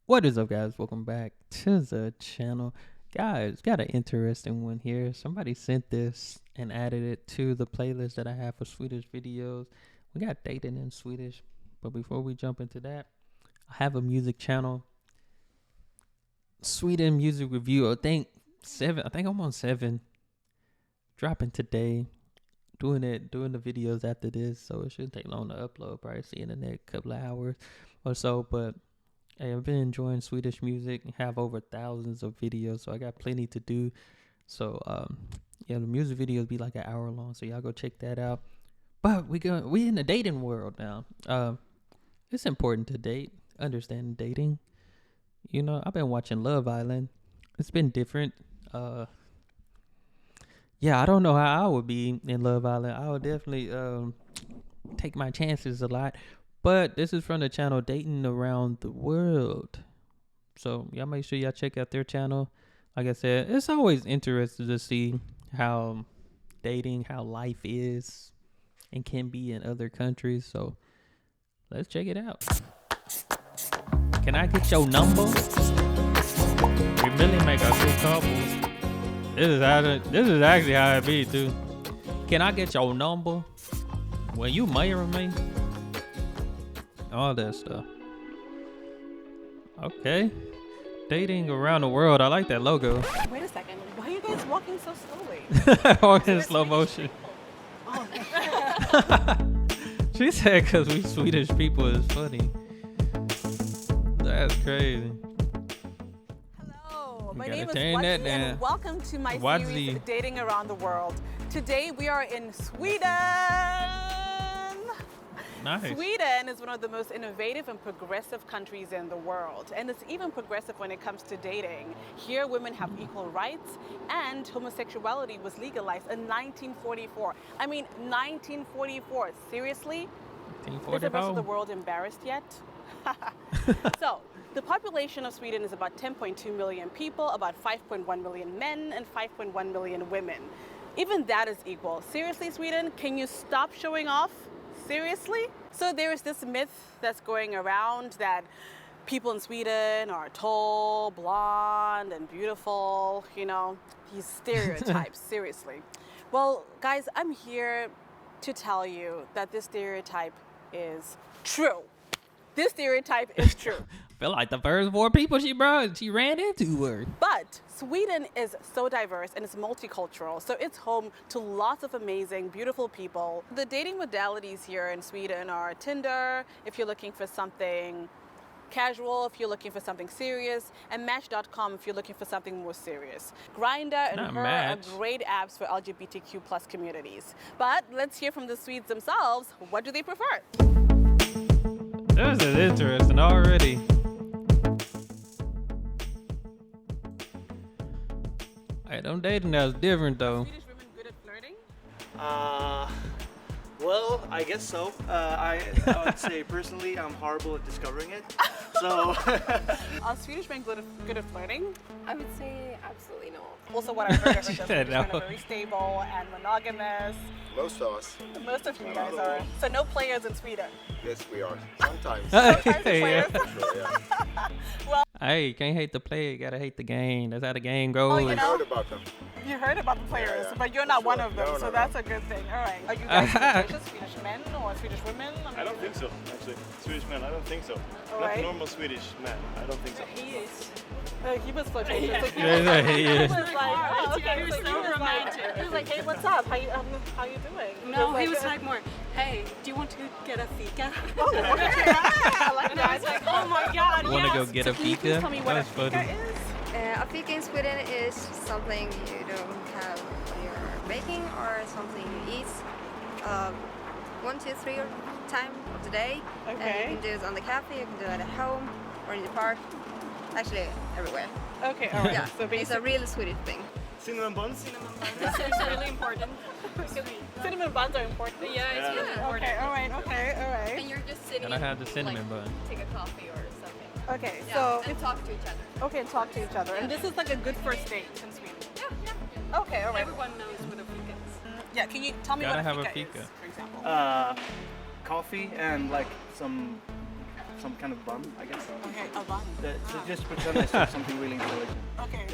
What is up, guys? Welcome back to the channel. Guys, got an interesting one here. Somebody sent this and added it to the playlist that I have for Swedish videos. We got dating in Swedish. But before we jump into that, I have a music channel. Sweden music review. I think I'm on 7. Dropping today. Doing the videos after this, so it shouldn't take long to upload. Probably see in the next couple of hours or so. But hey, I've been enjoying Swedish music. Have over thousands of videos, so I got plenty to do. So yeah, the music videos be like an hour long, so y'all go check that out. But we in the dating world now. It's important to date, understand dating. You know, I've been watching Love Island. It's been different. Yeah, I don't know how I would be in Love Island. I would definitely take my chances a lot. But this is from the channel Dating Around the World. So y'all make sure y'all check out their channel. Like I said, it's always interesting to see how dating, how life is and can be in other countries. So let's check it out. Can I get your number? We really make a good couple. This is actually how it be too. Can I get your number? Will you marry me? All that stuff. Okay. Dating around the world. I like that logo. Wait a second. Why are you guys walking so slowly? Walking in slow motion. Oh. She said because we Swedish people is funny. That's crazy. Hello, You my gotta name is turn that Wadzi down. and welcome to my Wadzi. series Dating Around the World. Today we are in Sweden. Nice. Sweden is one of the most innovative and progressive countries in the world, and it's even progressive when it comes to dating. Here, women have equal rights, and homosexuality was legalized in 1944. I mean, 1944. Seriously? Is the rest of the world embarrassed yet? So, the population of Sweden is about 10.2 million people, about 5.1 million men, and 5.1 million women. Even that is equal. Seriously, Sweden, can you stop showing off? Seriously? So there is this myth that's going around that people in Sweden are tall, blonde, and beautiful, you know, these stereotypes, seriously. Well, guys, I'm here to tell you that this stereotype is true. This stereotype is true. Feel like the first 4 people she ran into her. But Sweden is so diverse and it's multicultural, so it's home to lots of amazing, beautiful people. The dating modalities here in Sweden are Tinder, if you're looking for something casual, if you're looking for something serious, and Match.com if you're looking for something more serious. Grindr and Not Her Match. are great apps for LGBTQ plus communities. But let's hear from the Swedes themselves. What do they prefer? This is interesting already. Hey, them dating now is different though. Swedish women good at flirting? Well, I guess so. I would say personally, I'm horrible at discovering it. So, Are Swedish men good at flirting? I would say absolutely no. Also, what I've heard, She that said Swedish men no. are very stable and monogamous. Most of us. Most of you guys are. So no players in Sweden. Yes, we are. Sometimes. Sometimes the Yeah. players. Sure, yeah. Hey, you can't hate the player, you gotta hate the game. That's how the game goes. Oh, you I know? heard about them. You heard about the players, Yeah, yeah. but you're not Sure. one of them, No, so no, that's a good thing. All right. Are you guys flirtatious, Swedish men or Swedish women? I don't think so, actually. Swedish man, I don't think so. All Not right. normal Swedish man, I don't think so. He is. He was flirtatious. Yeah. So he Yeah, was, he he is. was like, oh, okay. He was so romantic. He was like, hey, what's up? How you doing? No, he was like more, hey, do you want to get a fika? Oh, okay. I like And I was like, oh my god, You wanna yes. go get a Can you please fika? tell me what That's a fika funny. is? A fika in Sweden is something you don't have when you're baking or something you eat 1, 2, 3 time of the day. And Okay. you can do it on the cafe, you can do it at home or in the park. Actually, everywhere. Okay, all right. Yeah, So it's a basically, really Swedish thing. Cinnamon buns? This is really important. cinnamon buns are important. Yeah, it's really important. Okay, all right, And okay. you're just sitting Gotta have the and, cinnamon like, bun. take a coffee or something. Okay, Yeah, so and talk to each other. okay, and talk to each other. And this is like a good first date in Sweden. Yeah. Okay, all right. Everyone knows what a fika is. Yeah, can you tell me Gotta what have a a fika, fika. is, for example? Coffee and like some some kind of bun, I guess. Okay, a bun. So just pretend I said something really intelligent. Okay,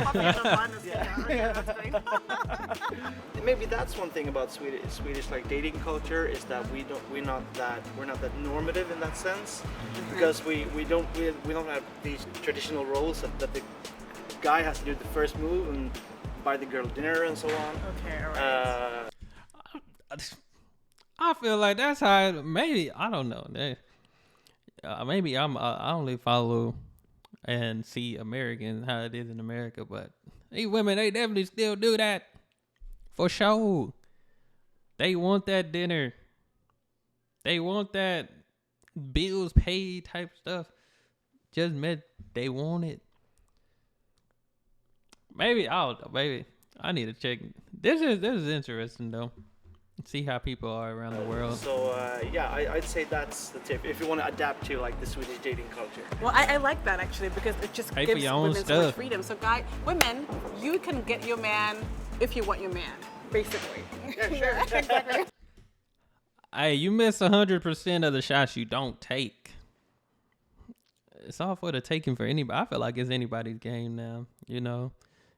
coffee and a bun is okay, that's great. Maybe that's one thing about Swedish like dating culture is that we're not that normative in that sense, because we don't have these traditional roles that the guy has to do the first move and buy the girl dinner and so on. Okay, alright. I feel like that's how maybe I don't know. Maybe I only follow and see Americans how it is in America, but these women, they definitely still do that for sure. They want that dinner. They want that bills paid type stuff. Just met they want it. Maybe I don't know. Maybe I need to check. This is interesting though. See how people are around the world. So I'd say that's the tip if you want to adapt to like the Swedish dating culture. Well, I like that actually because it just Pay for gives your own women so much stuff. freedom. So, women, you can get your man if you want your man, basically. Yeah, sure. Exactly. Hey, you miss 100% of the shots you don't take. It's all for the taking for anybody. I feel like it's anybody's game now. You know,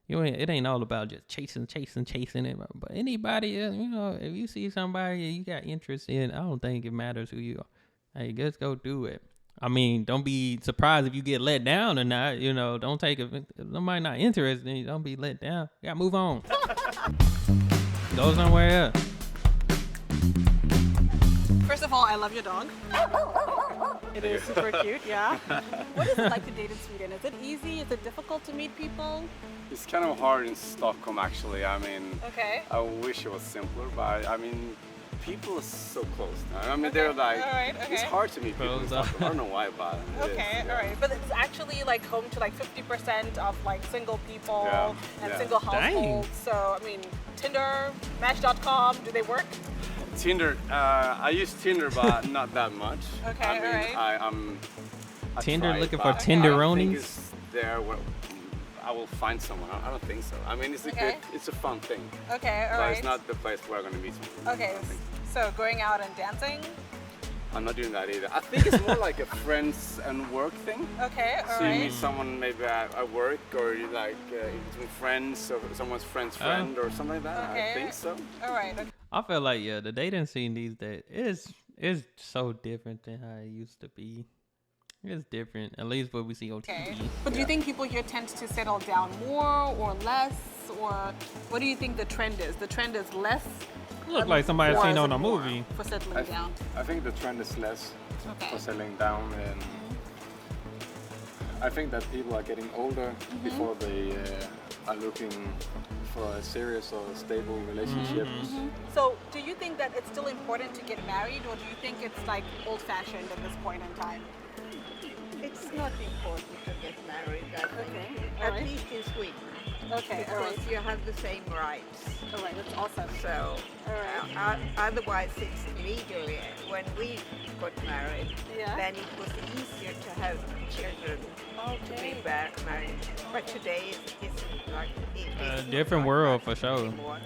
it ain't all about just chasing it. But anybody, you know, if you see somebody you got interest in, I don't think it matters who you are. Hey, just go do it. I mean, don't be surprised if you get let down or not. You know, don't take it. If somebody not interested in you, don't be let down. You gotta move on. Go somewhere else. First of all, I love your dog. It is super cute, yeah. What is it like to date in Sweden? Is it easy? Is it difficult to meet people? It's kind of hard in Stockholm, actually. I mean, Okay. I wish it was simpler, but I mean, people are so close now. I mean, they're like, all right, it's okay. hard to meet people in Close up. Stockholm. I don't know why, but it Okay, is, all right. But it's actually like home to like 50% of like single people Yeah, and yeah. single Dang. households. So, I mean, Tinder, Match.com, do they work? Tinder, I use Tinder, but not that much. Okay, I mean, alright. I Tinder tried, looking but for I don't think Tenderonis? it's there where I will find someone. I don't think so. I mean, it's a Okay. it's a fun thing, Okay, all but right. it's not the place where I'm gonna meet someone. Okay, I don't think. so going out and dancing? I'm not doing that either. I think it's more like a friends and work thing. Okay, all So you right. meet someone maybe at work, or you like in between friends, or someone's friend's friend, or something like that. Okay. I think so. All right. Okay. I feel like the dating scene these days is so different than how it used to be. It's different, at least what we see on Okay. TV. But do you think people here tend to settle down more or less, or what do you think the trend is? The trend is less. Look like somebody or seen is on it a more movie. for settling down. I think the trend is less Okay. for settling down, and I think that people are getting older before they are looking for a serious or stable relationship. So, do you think that it's still important to get married, or do you think it's like old-fashioned at this point in time? It's not important to get married, I think. Okay, At alright. least in Sweden. Okay, all right. Because you have the same rights. All right, that's awesome. So, Alright. otherwise it's legally. When we got married, Yeah. then it was easier to have children to be Okay. married. But today it isn't like it is Different not world like for sure. anymore.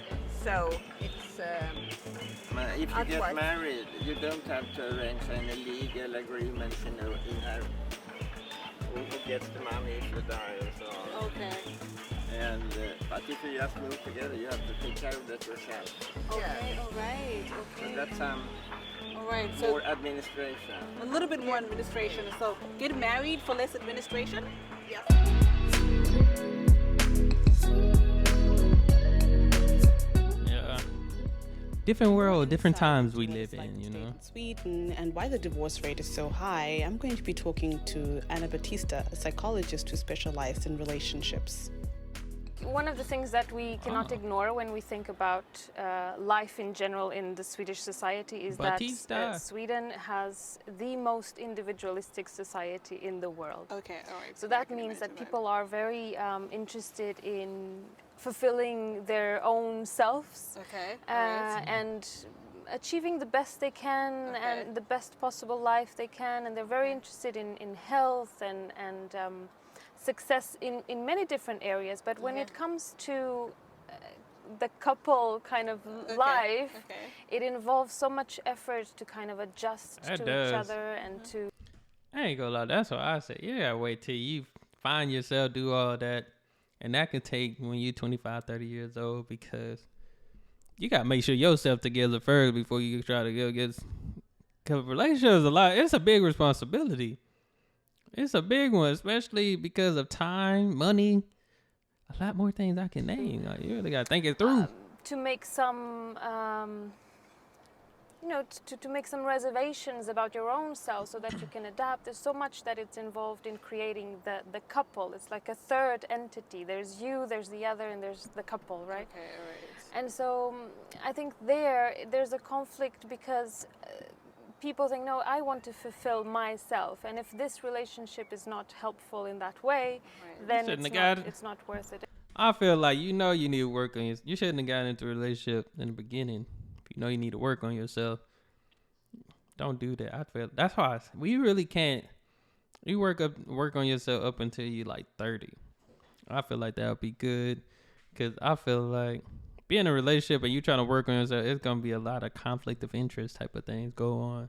So it's If you get Otherwise- married, you don't have to arrange any legal agreements in her who gets the money if you die and so on. Okay. And but if you just move together, you have to take care of that yourself. Okay. All right. So Okay. that's All right. So more administration. a little bit more administration. So get married for less administration. Yeah. Different world, different times we What live it's like in, to you date know. in Sweden and why the divorce rate is so high, I'm going to be talking to Anna Batista, a psychologist who specialized in relationships. One of the things that we cannot ignore when we think about life in general in the Swedish society is Batista. that Sweden has the most individualistic society in the world. Okay, all right. So that means that people are very interested in fulfilling their own selves Okay. all right. and achieving the best they can Okay. and the best possible life they can, and they're very interested in health and success in many different areas. But when it comes to the couple kind of life, Okay. it involves so much effort to kind of adjust It to does. each other and to I ain't gonna lie. That's what I say. You gotta wait till you find yourself, do all that. And that can take when you're 25, 30 years old, because you gotta make sure yourself together first before you try to go get. Because relationship is a lot. It's a big responsibility. It's a big one, especially because of time, money, a lot more things I can name. Like, you really gotta think it through. To make some, to make some reservations about your own self so that you can adapt. There's so much that it's involved in creating the couple. It's like a third entity. There's you, there's the other, and there's the couple, right? Okay, all right. And so I think there's a conflict because people think, no, I want to fulfill myself. And if this relationship is not helpful in that way, then it's not worth it. I feel like you need to work on you shouldn't have gotten into a relationship in the beginning. If you know you need to work on yourself, don't do that. I feel that's why we really can't. You work on yourself up until you like 30. I feel like that would be good, because I feel like being in a relationship and you trying to work on yourself, it's gonna be a lot of conflict of interest type of things go on.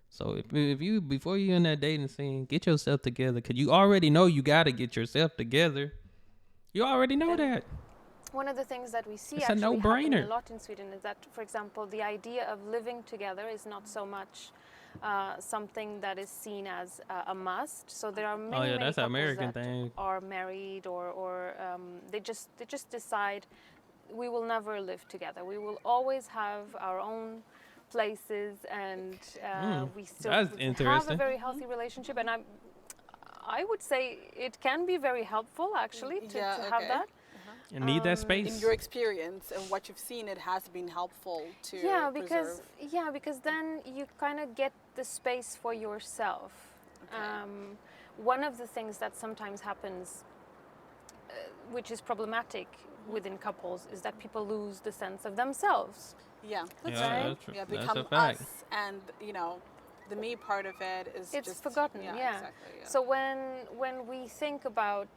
So if you before you in that dating scene, get yourself together, because you already know you got to get yourself together. You already know that. One of the things that we see It's a actually no-brainer. happen a lot in Sweden is that, for example, the idea of living together is not so much something that is seen as a must. So there are many that's an couples American that thing. are married or they just decide we will never live together. We will always have our own places, and we still that's have interesting. a very healthy relationship. And I would say it can be very helpful actually to have that. You need that space. In your experience and what you've seen, it has been helpful to because then you kind of get the space for yourself. One of the things that sometimes happens, which is problematic within couples, is that people lose the sense of themselves. Yeah, that's Yeah, right. that's true. Yeah, That's become a fact. us, and the me part of it is It's just forgotten. Yeah, Yeah. exactly. Yeah. So when we think about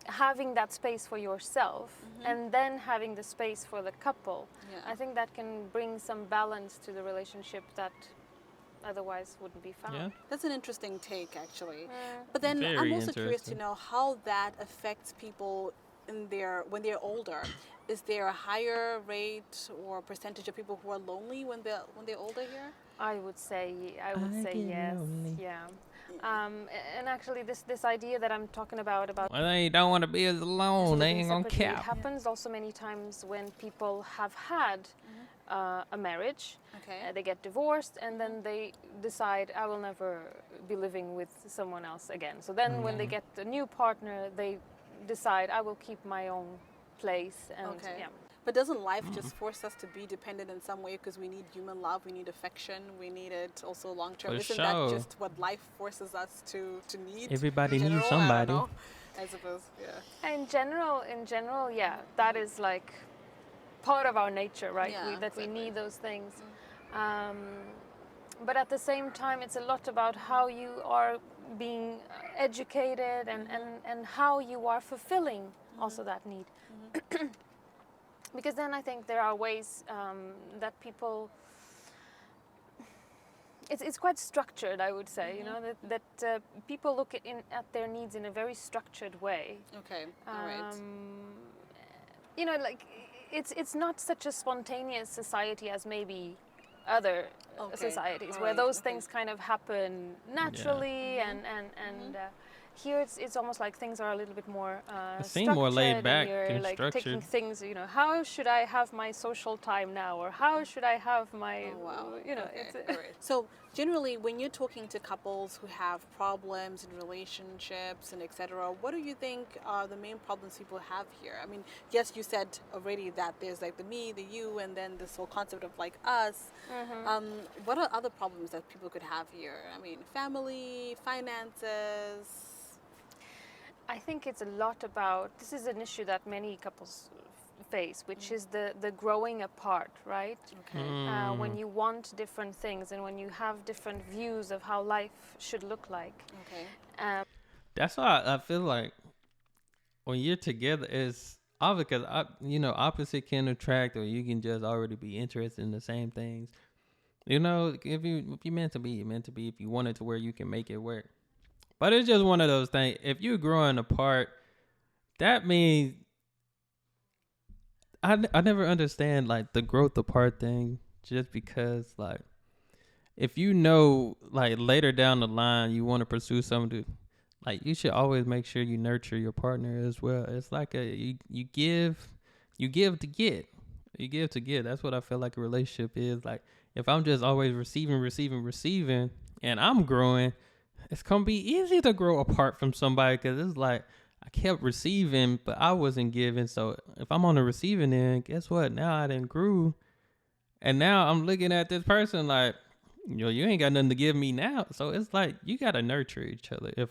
having that space for yourself and then having the space for the couple, Yeah. I think that can bring some balance to the relationship that otherwise wouldn't be found. Yeah. That's an interesting take, actually. But then Very I'm also curious to interesting. know how that affects people when they're older. Is there a higher rate or percentage of people who are lonely when they're older here? I would say get yes. lonely. Yeah. And actually, this idea that I'm talking about Well, they don't want to be as alone. They ain't gonna separately, it cap. happens also many times when people have had a marriage. Okay. They get divorced, and then they decide, I will never be living with someone else again. So then when they get a new partner, they decide, I will keep my own place. And Okay. yeah. But doesn't life just force us to be dependent in some way, because we need human love, we need affection, we need it also long term? For Isn't sure. that just what life forces us to need? Everybody in needs general? I don't somebody. know. I suppose, yeah. In general, yeah, that is like part of our nature, right? Yeah, We need those things. Mm. But at the same time, it's a lot about how you are being educated and how you are fulfilling also that need. Because then I think there are ways that people... It's quite structured, I would say, that people look at their needs in a very structured way. Okay, all right. Like it's not such a spontaneous society as maybe other societies where those things kind of happen naturally, and here it's almost like things are a little bit more seem more laid structured, back and you're and like taking structured. things, how should I have my social time now, or how should I have my So generally, when you're talking to couples who have problems in relationships and etc., what do you think are the main problems people have here? I mean, yes, you said already that there's like the me, the you, and then this whole concept of like us. What are other problems that people could have here? I mean, family, finances. I think it's a lot about, this is an issue that many couples face, which is the growing apart, right? Okay. When you want different things and when you have different views of how life should look like. Okay. That's why I feel like when you're together, it's obvious because opposite can attract, or you can just already be interested in the same things. You know, if you meant to be, you meant to be. If you want it to where you can make it work. But it's just one of those things. If you're growing apart, that means I never understand like the growth apart thing. Just because like if you know like later down the line you want to pursue something, like you should always make sure you nurture your partner as well. It's like you give to get. You give to get. That's what I feel like a relationship is. Like if I'm just always receiving, and I'm growing, it's gonna be easy to grow apart from somebody because it's like I kept receiving, but I wasn't giving. So if I'm on the receiving end, guess what? Now I didn't grew, and now I'm looking at this person like, you ain't got nothing to give me now. So it's like you gotta nurture each other. If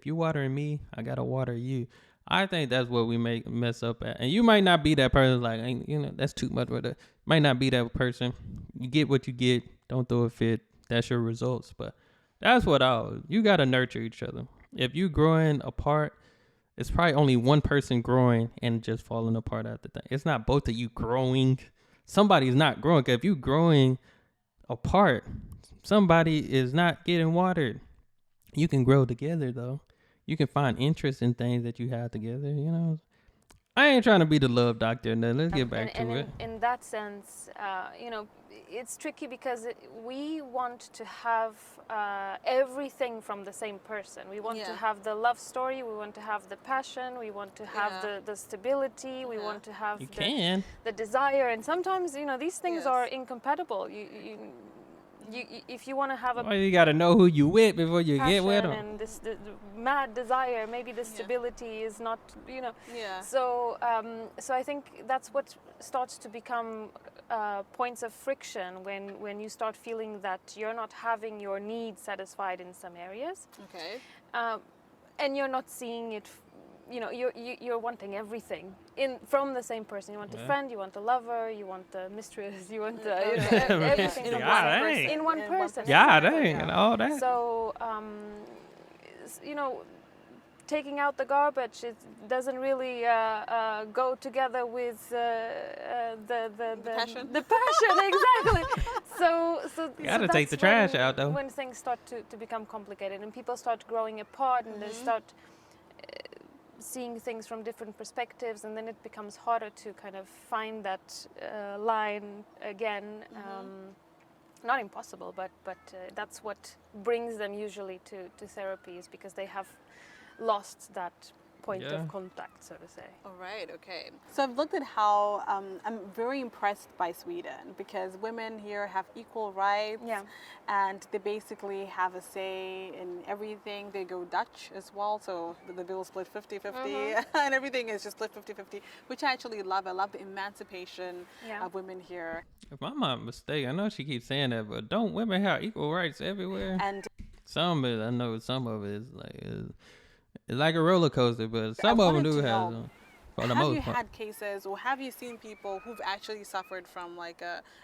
you watering me, I gotta water you. I think that's what we mess up at. And you might not be that person. Like, that's too much. Might not be that person. You get what you get. Don't throw a fit. That's your results. But that's what you gotta nurture each other. If you growing apart, it's probably only one person growing and just falling apart at the thing. It's not both of you growing. Somebody's not growing. 'Cause if you growing apart, somebody is not getting watered. You can grow together though. You can find interest in things that you have together. I ain't trying to be the love doctor. Now let's get back to it. In that sense, it's tricky because we want to have everything from the same person. We want to have the love story. We want to have the passion. We want to have the stability. We want to have the desire. And sometimes, these things are incompatible. If you want to have you got to know who you with before you get with them. And the mad desire, maybe the stability is not, So, so I think that's what starts to become points of friction when you start feeling that you're not having your needs satisfied in some areas. Okay. And you're not seeing it. You're wanting everything from the same person. You want a friend, you want a lover, you want a mistress, you want everything in one person. Yeah, dang, and all that. So, taking out the garbage, it doesn't really go together with the passion. The passion, exactly. So you gotta take the trash out though. When things start to become complicated and people start growing apart and they start seeing things from different perspectives, and then it becomes harder to kind of find that line again. Not impossible, but that's what brings them usually to therapy, is because they have lost that point of contact, so to say. All right, okay. So I've looked at how I'm very impressed by Sweden, because women here have equal rights, and they basically have a say in everything. They go Dutch as well, so the bill is split 50-50, and everything is just split 50-50, which I actually love. I love the emancipation of women here. If I'm not mistaken, I know she keeps saying that, but don't women have equal rights everywhere? And some of it, I know some of it is it's like a roller coaster, but some of them do have them. For the most part. Have you had cases, or have you seen people who've actually suffered from like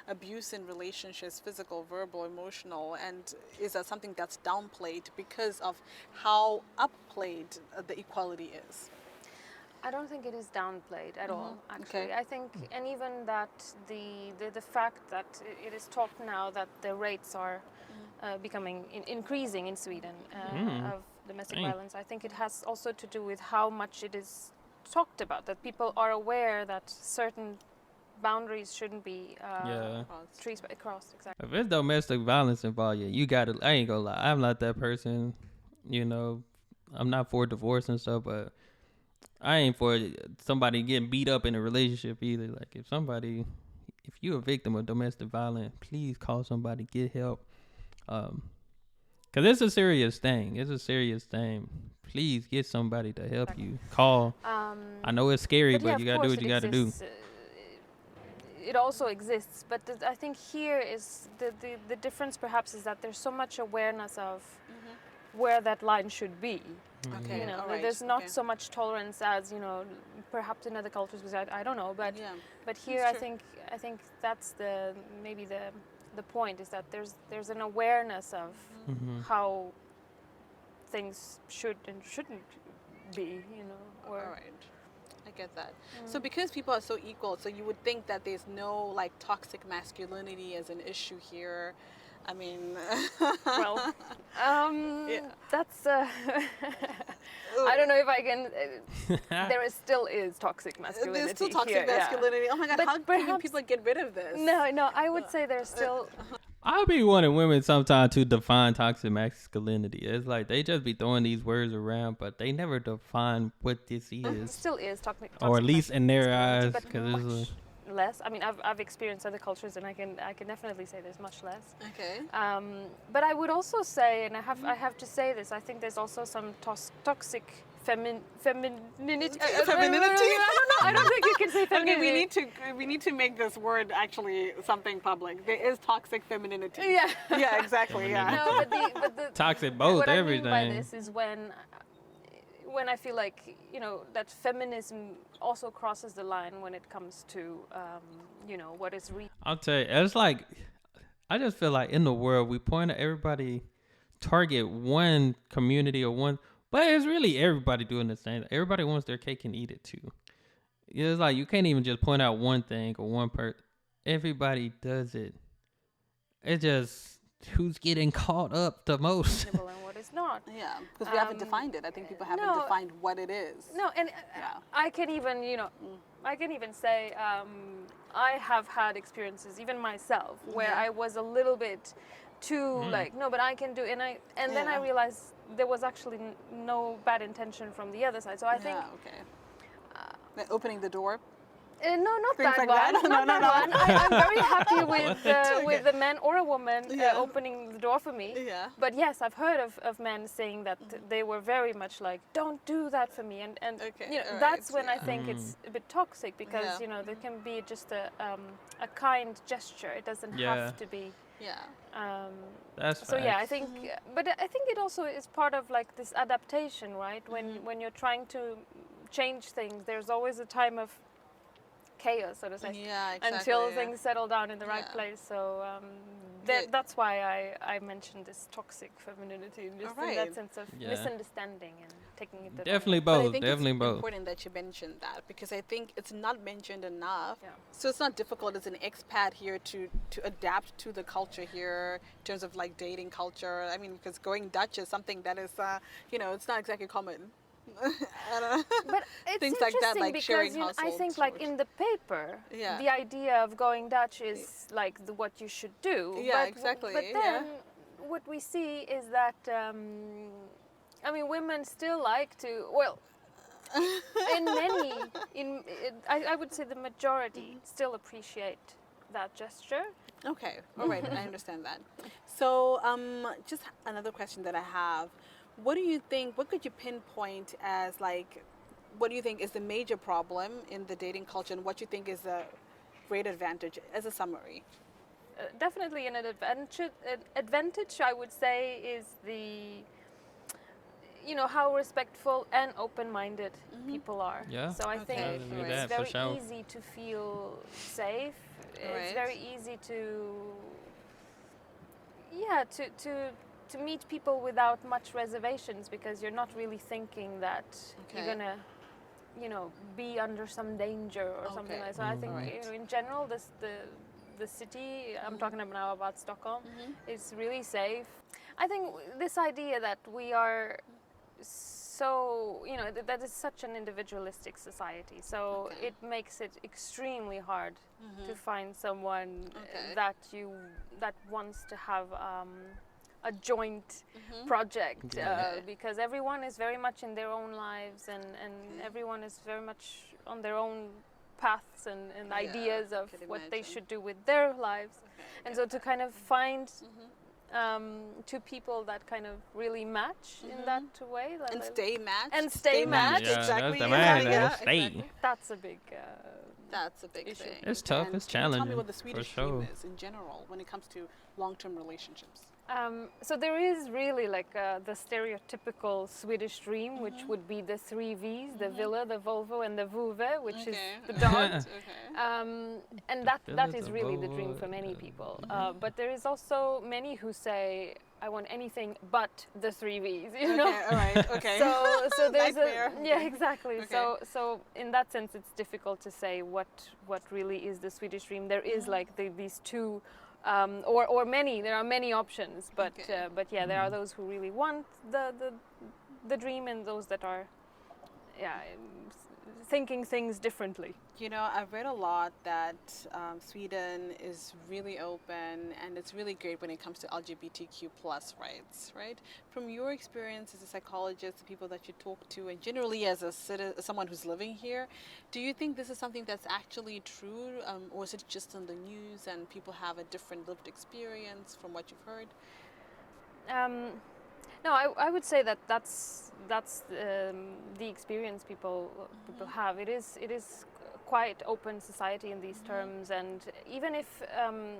abuse in relationships, physical, verbal, emotional, and is that something that's downplayed because of how upplayed the equality is? I don't think it is downplayed at all, actually. I think, and even that the fact that it is talked now that the rates are becoming increasing in Sweden of domestic violence, I think it has also to do with how much it is talked about, that people are aware that certain boundaries shouldn't be crossed. Exactly. If it's domestic violence involved, you gotta. I ain't gonna lie, I'm not that person. I'm not for divorce and stuff, but I ain't for somebody getting beat up in a relationship either. Like if you're a victim of domestic violence, please call somebody, get help. Cause it's a serious thing. Please get somebody to help you. Call. I know it's scary, but you gotta do what you gotta do. It also exists, but I think here is the difference perhaps is that there's so much awareness of where that line should be. Okay, there's not so much tolerance as perhaps in other cultures, because I don't know, but here I think that's maybe the point, is that there's an awareness of how things should and shouldn't be, All right, I I get that. So because people are so equal, so you would think that there's no like toxic masculinity as an issue here. I mean, Well, Yeah. that's. I don't know if I can. Still is toxic masculinity. there's still toxic here, yeah. masculinity. Oh my God, But how can perhaps- people get rid of this? No, I would say there's still. I'll be wanting women sometimes to define toxic masculinity. It's like they just be throwing these words around, but they never define what this is, Still is toxic. or at least in their masculinity, eyes, but because it's much less. I mean, I've experienced other cultures, and I can definitely say there's much less. Okay. But I would also say, and I have to say this, I think there's also some toxic femininity. Femininity? I don't know. I don't think you can say Okay, femininity. we need to make this word actually something public. There is toxic femininity. Yeah. Yeah, exactly. Yeah. No, but the toxic both, what everything. I mean by this is when I feel like, you know, that feminism also crosses the line when it comes to, you know, what is real. I'll tell you, it's like, I just feel like in the world, we point at everybody, target one community or one, but it's really everybody doing the same. Everybody wants their cake and eat it too. It's like, you can't even just point out one thing or one person. Everybody does it. It's just who's getting caught up the most. And what is not. Yeah, because we haven't defined it. I think people haven't defined what it is. No, and Yeah. I can even, you know, I can even say I have had experiences, even myself, where I was a little bit too like, no, but I can do, and then I realized there was actually no bad intention from the other side. So I think, okay. Like opening the door. no, not Things that like one. that? Not No, that no. one. I'm very happy with a man or a woman Yeah. opening the door for me. Yeah. But yes, I've heard of men saying that they were very much like, don't do that for me. And Okay, you know, all that's right, when I think it's a bit toxic because, Yeah. you know, there can be just a kind gesture. It doesn't Yeah. have to be. Yeah. That's So yeah, I facts. think, but I think it also is part of like this adaptation, right? When you're trying to change things, there's always a time of chaos, so to say, Yeah, exactly. until yeah. things settle down in the right Yeah. place. So Yeah. that's why I mentioned this toxic femininity, just in Alright. that sense of Yeah. misunderstanding and taking it the Definitely But I both. think Definitely it's both. important that you mentioned that because I think it's not mentioned enough. Yeah. So it's not difficult as an expat here to adapt to the culture here in terms of like dating culture. I mean, because going Dutch is something that is, you know, it's not exactly common. I don't know. But it's Things like that, interesting like because sharing you know, I households think like or- in the paper, Yeah. the idea of going Dutch is like what you should do. Yeah, but, exactly, But yeah. then what we see is that I mean, women still like to I would say the majority still appreciate that gesture. Okay, all right, I understand that. So, just another question that I have. What do you think, what could you pinpoint as like, what do you think is the major problem in the dating culture and what you think is a great advantage as a summary? Definitely an advantage, I would say, is you know, how respectful and open-minded people are. Yeah. So I think Okay, I agree with it's that, for very sure. easy to feel safe. Alright. It's very easy to meet people without much reservations because you're not really thinking that you're Okay. gonna, you know, be under some danger or something Okay. like that. So I think Alright. you know, in general, the city, I'm talking now about Stockholm, is really safe. I think this idea that we are so, you know, that is such an individualistic society. So Okay. it makes it extremely hard to find someone Okay. that wants to have a joint project because everyone is very much in their own lives and everyone is very much on their own paths and Yeah, ideas of could what they imagine. should do with their lives. Okay, And so to kind of find two people that kind of really match in that way. that And they- stay matched. And stay matched. Yeah, exactly. that's the yeah, man. yeah, Stay. exactly. That's a big. That's a big issue. thing. It's tough, And it's can you Tell me challenging, what the for Swedish sure. dream is in general when it comes to long-term relationships. So there is really like the stereotypical Swedish dream, which would be the 3 V's: the villa, the Volvo, and the Vove, which is the dog. And that Villa, is the really the dream Volvo, for many people. But there is also many who say, I want anything but the 3 V's, you know. Okay, all right, okay. So there's Nightmare. yeah, exactly. Okay. So in that sense, it's difficult to say what really is the Swedish dream. There is like these two, or many. There are many options, but Okay. yeah, there are those who really want the dream, and those that are, yeah, thinking things differently. You know, I've read a lot that Sweden is really open and it's really great when it comes to LGBTQ plus rights, right? From your experience as a psychologist, the people that you talk to, and generally as a someone who's living here, do you think this is something that's actually true, or is it just on the news and people have a different lived experience from what you've heard? No, I would say that that's the experience people have. It is quite open society in these terms, and even if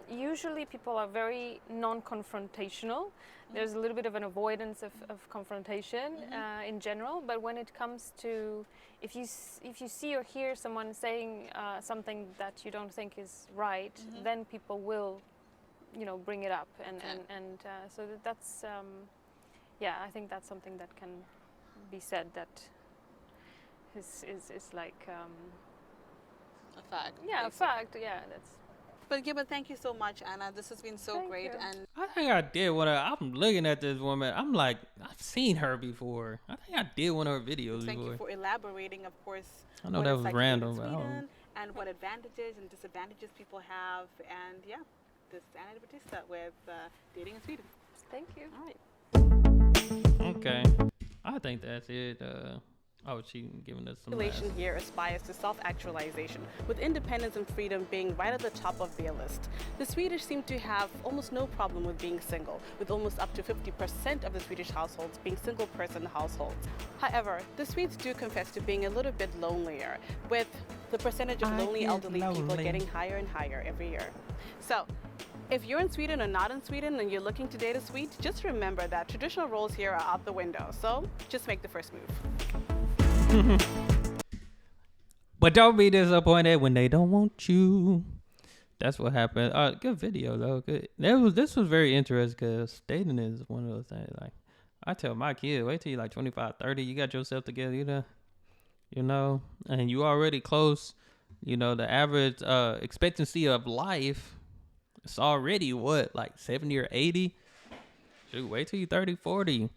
usually people are very non-confrontational, there's a little bit of an avoidance of confrontation in general. But when it comes to if you see or hear someone saying something that you don't think is right, then people will, you know, bring it up, and so that's. Yeah, I think that's something that can be said that is like A fact. yeah, a basically. fact. Yeah, that's. But thank you so much, Anna. This has been so Thank great, you. and I think I did one of. I'm looking at this woman. I'm like, I've seen her before. I think I did one of her videos thank before. you for elaborating, of course. I know what that it's was like to live in random, but I don't. Sweden and what advantages and disadvantages people have, and yeah, this is Anna Batista with dating in Sweden. Thank you. All right. Okay, I think that's it. She giving us some. Population here aspires to self-actualization, with independence and freedom being right at the top of their list. The Swedish seem to have almost no problem with being single, with almost up to 50% of the Swedish households being single-person households. However, the Swedes do confess to being a little bit lonelier, with the percentage of I lonely get elderly people lonely. getting higher and higher every year. So, if you're in Sweden or not in Sweden and you're looking to date a Swede, just remember that traditional roles here are out the window. So, just make the first move. But don't be disappointed when they don't want you. That's what happened. Good video though. Good. This was very interesting because dating is one of those things. Like I tell my kids, wait till you're like 25, 30. You got yourself together, you know, and you already close. You know, the average expectancy of life, it's already what, like 70 or 80. Shoot, wait till you're 30, 40.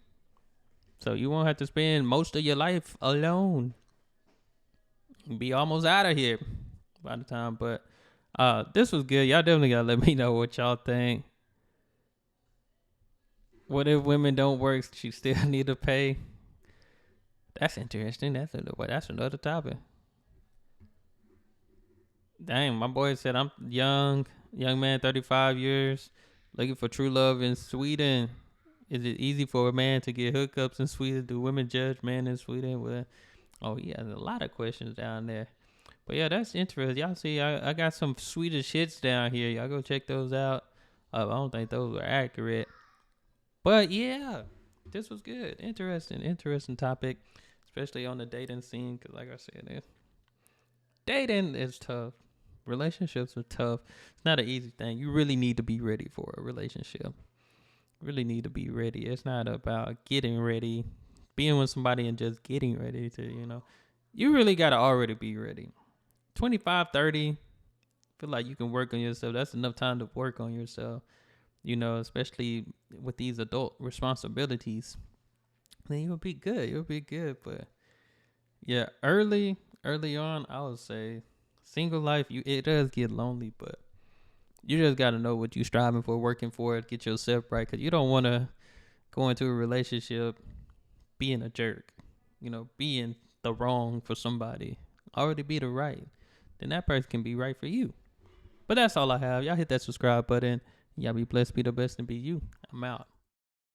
So you won't have to spend most of your life alone. You'll be almost out of here by the time. But this was good. Y'all definitely gotta let me know what y'all think. What if women don't work? She still need to pay. That's interesting. That's another topic. Dang, my boy said I'm young man, 35 years, looking for true love in Sweden. Is it easy for a man to get hookups in Sweden? Do women judge men in Sweden? Well, he has a lot of questions down there. But yeah, that's interesting. Y'all see, I got some Swedish hits down here. Y'all go check those out. I don't think those are accurate. But yeah, this was good. Interesting topic, especially on the dating scene. Because like I said, dating is tough. Relationships are tough. It's not an easy thing. You really need to be ready for a relationship. Really need to be ready. It's not about getting ready, being with somebody and just getting ready to, you really got to already be ready. 25, 30, feel like you can work on yourself. That's enough time to work on yourself, especially with these adult responsibilities. Then you'll be good. But yeah, early on, I would say single life, it does get lonely, but you just got to know what you're striving for, working for it, get yourself right. Because you don't want to go into a relationship being a jerk, being the wrong for somebody. Already be the right. Then that person can be right for you. But that's all I have. Y'all hit that subscribe button. Y'all be blessed, be the best, and be you. I'm out.